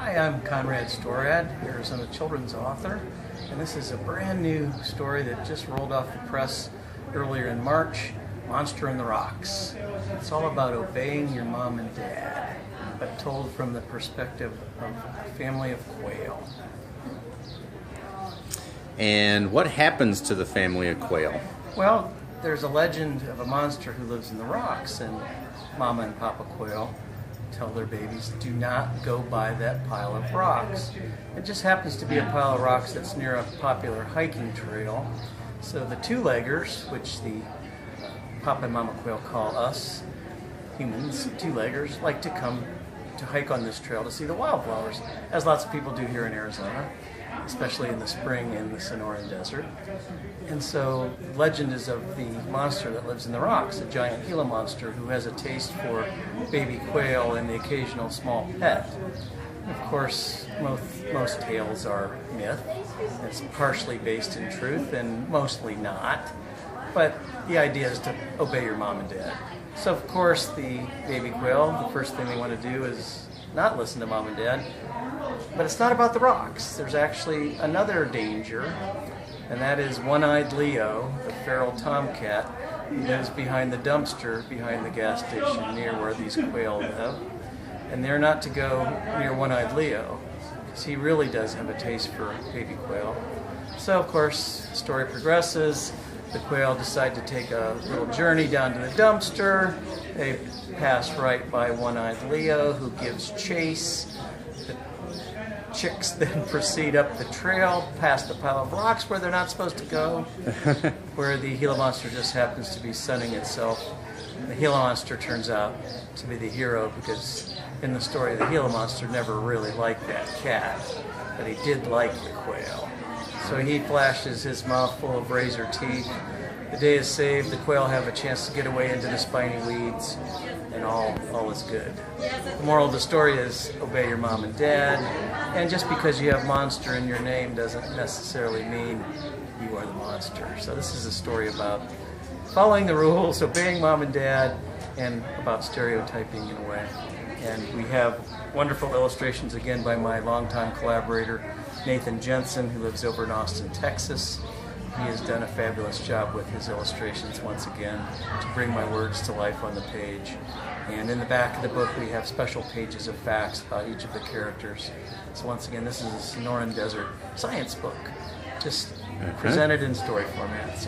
Hi, I'm Conrad Storad, Arizona children's author, and this is a brand new story that just rolled off the press earlier in March, Monster in the Rocks. It's all about obeying your mom and dad, but told from the perspective of a family of quail. And what happens to the family of quail? Well, there's a legend of a monster who lives in the rocks, and Mama and Papa Quail tell their babies, do not go by that pile of rocks. It just happens to be a pile of rocks that's near a popular hiking trail. So the two-leggers, which the Papa and Mama Quail call us, humans, two-leggers, like to come to hike on this trail to see the wildflowers, as lots of people do here in Arizona, especially in the spring in the Sonoran Desert. And so legend is of the monster that lives in the rocks, a giant Gila monster who has a taste for baby quail and the occasional small pet. Of course, most tales are myth. It's partially based in truth and mostly not. But the idea is to obey your mom and dad. So of course the baby quail, the first thing they want to do is not listen to mom and dad. But it's not about the rocks. There's actually another danger, and that is One-Eyed Leo, the feral tomcat, who lives behind the dumpster behind the gas station near where these quail live. And they're not to go near One-Eyed Leo, because he really does have a taste for baby quail. So of course, the story progresses. The quail decide to take a little journey down to the dumpster. They pass right by One-Eyed Leo, who gives chase. Chicks then proceed up the trail past the pile of rocks where they're not supposed to go, where the Gila monster just happens to be sunning itself. The Gila monster turns out to be the hero because in the story the Gila monster never really liked that cat, but he did like the quail. So he flashes his mouth full of razor teeth. The day is saved, the quail have a chance to get away into the spiny weeds, and all is good. The moral of the story is obey your mom and dad, and just because you have monster in your name doesn't necessarily mean you are the monster. So this is a story about following the rules, obeying mom and dad, and about stereotyping in a way. And we have wonderful illustrations again by my longtime collaborator, Nathan Jensen, who lives over in Austin, Texas. He has done a fabulous job with his illustrations once again to bring my words to life on the page. And in the back of the book we have special pages of facts about each of the characters. So once again, this is a Sonoran Desert science book, just presented in story format.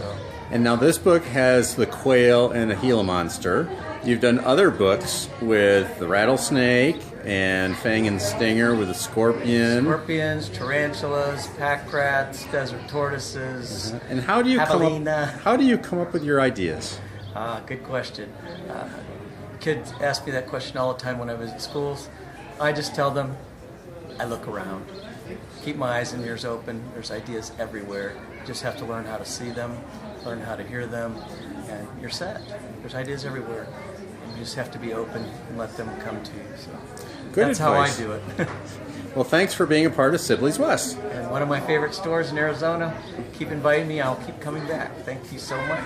And now this book has the quail and the Gila monster. You've done other books with the rattlesnake and Fang and Stinger with the scorpion. Scorpions, tarantulas, pack rats, desert tortoises. And how do you come up with your ideas? Good question. Kids ask me that question all the time when I visit schools. I just tell them, I look around. Keep my eyes and ears open. There's ideas everywhere. You just have to learn how to see them, learn how to hear them, and you're set. There's ideas everywhere. You just have to be open and let them come to you. So that's advice. How I do it. Well, thanks for being a part of Sibley's West. And one of my favorite stores in Arizona. Keep inviting me. I'll keep coming back. Thank you so much.